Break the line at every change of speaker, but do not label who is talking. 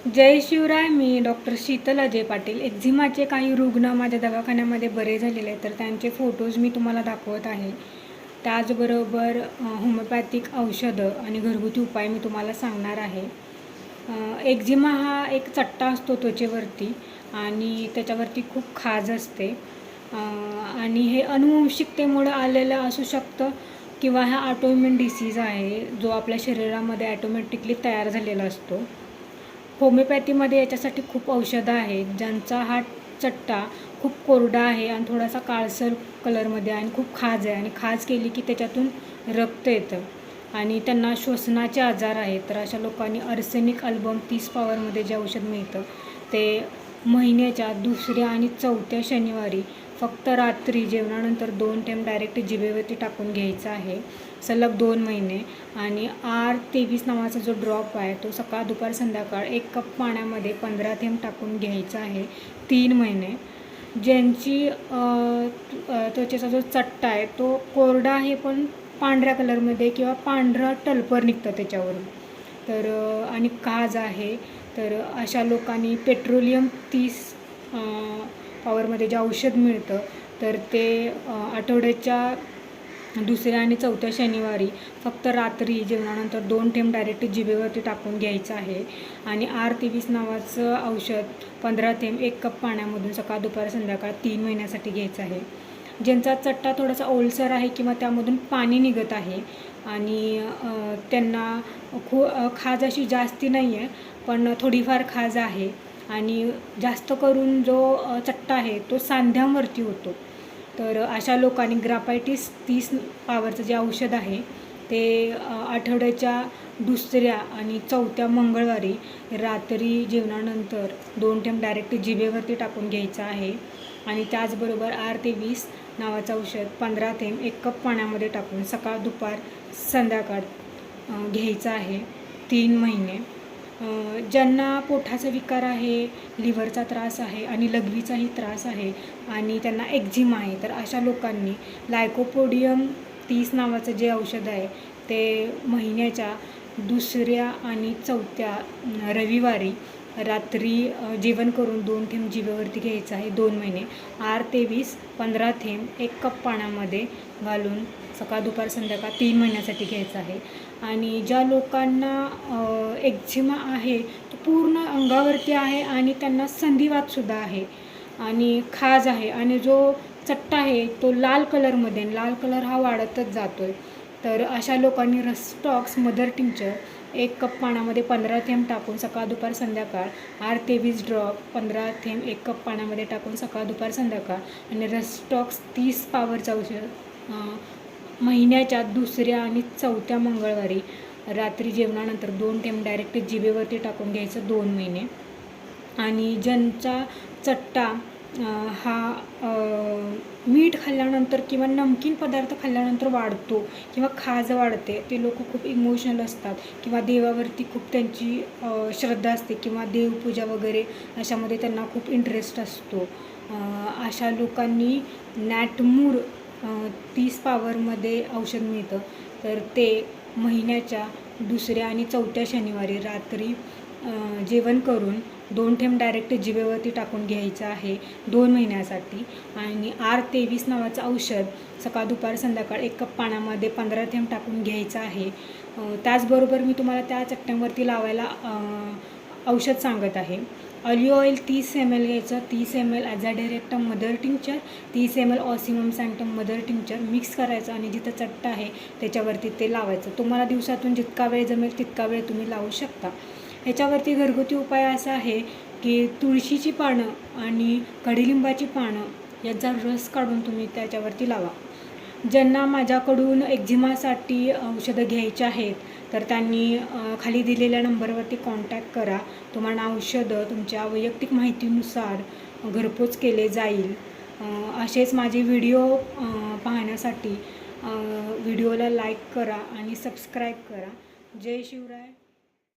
जय शिवराय. मी doctor Sheetal Ajay Patil. एक्झिमाचे काही रुग्ण माझ्या दवाखान्यामध्ये बरे झालेले आहेत, तर त्यांचे फोटोज मी तुम्हाला दाखवत आहे. त्याचबरोबर होमिओपॅथिक औषधं आणि घरगुती उपाय मी तुम्हाला सांगणार आहे. एक्झिमा हा एक चट्टा असतो त्वचेवरती आणि त्याच्यावरती खूप खाज असते आणि हे अनुवंशिकतेमुळे आलेलं असू शकतं किंवा हा ऑटोइम्यून डिसीज आहे जो आपल्या शरीरामध्ये ॲटोमॅटिकली तयार झालेला असतो. होमिओपॅथीमध्ये याच्यासाठी खूप औषधं आहेत. ज्यांचा हा चट्टा खूप कोरडा आहे आणि थोडासा काळसर कलरमध्ये आणि खूप खाज आहे आणि खाज केली की त्याच्यातून रक्त येतं आणि त्यांना श्वसनाचे आजार आहेत, तर अशा लोकांनी अर्सेनिक अल्बम 30 पॉवरमध्ये जे औषध मिळतं ते महिन्याच्या दुसऱ्या आणि चौथ्या शनिवारी फक्त रात्री जेवणानंतर 2 थेंब डायरेक्ट जिभेवरती टाकून घ्यायचा आहे सलग 2 महिने. आणि R23 नावाचा जो ड्रॉप आहे तो सकाळ दुपार संध्याकाळ 1 कप पाण्यामध्ये 15 थेंब टाकून घ्यायचा आहे 3 महिने. ज्यांची त्वचेचा जो चट्टा आहे तो कोरडा आहे पण पांढऱ्या कलरमध्ये किंवा पांढरा टलपर निघतं त्याच्यावरून, तर आणि काज आहे, तर अशा लोकांनी पेट्रोलियम 30 पॉवरमध्ये जे औषध मिळतं तर ते आठवड्याच्या दुसऱ्या आणि चौथ्या शनिवारी फक्त रात्री जेवणानंतर 2 थेंब डायरेक्ट जिभेवरती टाकून घ्यायचं आहे. आणि R23 नावाचं औषध 15 थेंब 1 कप पाण्यामधून सकाळ दुपार संध्याकाळ 3 महिन्यासाठी घ्यायचं आहे. ज्यांचा चट्टा थोडासा ओलसर आहे किंवा त्यामधून पाणी निघत आहे आणि त्यांना खाज अशी जास्ती नाही आहे पण थोडीफार खाज आहे आणि जास्त करून जो चट्टा आहे तो सांध्यावरती होतो, तर अशा लोकांनी ग्राफायटिस 30 पॉवरचं जे औषध आहे ते आठवड्याच्या दुसऱ्या आणि चौथ्या मंगळवारी रात्री जेवणानंतर 2 थेंब डायरेक्ट जिभेवरती टाकून घ्यायचं आहे. आणि त्याचबरोबर R23 नावाचं औषध 15 थेंब 1 कप पाण्यामध्ये टाकून सकाळ दुपार संध्याकाळ घ्यायचं आहे 3 महिने. ज्यांना पोटाचा विकार आहे, लिव्हरचा त्रास आहे आणि लघवीचाही त्रास आहे आणि त्यांना एक्झिमा आहे, तर अशा लोकांनी लायकोपोडियम 30 नावाचं जे औषध आहे ते महिन्याच्या दुसऱ्या आणि चौथ्या रविवारी रात्री जेवण करून 2 थेंब जिभेवरती घ्यायचं आहे 2 महिने. R23 15 थेंब 1 कप पाण्यामध्ये घालून सकाळ दुपार संध्याकाळ 3 महिन्यासाठी घ्यायचं आहे. आणि ज्या लोकांना एक्झिमा आहे तो पूर्ण अंगावरती आहे आणि त्यांना संधिवातसुद्धा आहे आणि खाज आहे आणि जो चट्टा आहे तो लाल कलरमध्ये, लाल कलर हा वाढतच जातो आहे, तर अशा लोकांनी रस्टॉक्स मदर टिंक्चर 1 कप पाण्यामध्ये 15 थेंब टाकून सकाळ दुपार संध्याकाळ, R23 ड्रॉप 15 थेंब 1 कप पाण्यामध्ये टाकून सकाळ दुपार संध्याकाळ आणि रस्टॉक्स 30 पॉवरचं औषध महिन्याच्या दुसऱ्या आणि चौथ्या मंगळवारी रात्री जेवणानंतर 2 थेंब डायरेक्ट जिभेवरती टाकून घ्यायचं 2 महिने. आणि ज्यांचा चट्टा हा मीठ खाल्ल्यानंतर किंवा नमकीन पदार्थ खाल्ल्यानंतर वाढतो किंवा खाज वाढते, ते लोक खूप इमोशनल असतात किंवा देवावरती खूप त्यांची श्रद्धा असते किंवा देवपूजा वगैरे अशामध्ये त्यांना खूप इंटरेस्ट असतो, अशा लोकांनी नॅटमूर 30 पॉवरमध्ये औषध मिळतं, तर ते महिन्याच्या दुसऱ्या आणि चौथ्या शनिवारी रात्री जेवण करून 2 थेंब डायरेक्ट जिभेवरती टाकून घ्यायचं आहे 2 महिन्यासाठी. आणि R23 नावाचं औषध सकाळ दुपार संध्याकाळ 1 कप पाण्यामध्ये 15 थेंब टाकून घ्यायचं आहे. त्याचबरोबर मी तुम्हाला त्या चट्ट्यांवरती लावायला औषध सांगत आहे. ऑलिव्ह ऑइल 30 ml घ्यायचं, 30 ml azadirachta mother tincture, 30 ml ocimum sanctum mother tincture mix करायचं आणि जिथं चट्टा आहे त्याच्यावरती ते लावायचं. तुम्हाला दिवसातून जितका वेळ जमेल तितका वेळ तुम्ही लावू शकता. ह्याच्यावरती घरगुती उपाय असा आहे की तुळशीची पानं आणि कडुलिंबाची पानं याचा रस काढून तुम्ही त्याच्यावरती लावा. ज्यांना माझ्याकडून एक्झिमासाठी औषधं घ्यायची आहेत तर त्यांनी खाली दिलेल्या नंबरवरती कॉन्टॅक्ट करा. तुम्हाला औषधं तुमच्या वैयक्तिक माहितीनुसार घरपोच केले जाईल. असेच माझे व्हिडिओ पाहण्यासाठी व्हिडिओला लाईक करा आणि सबस्क्राईब करा. जय शिवराय.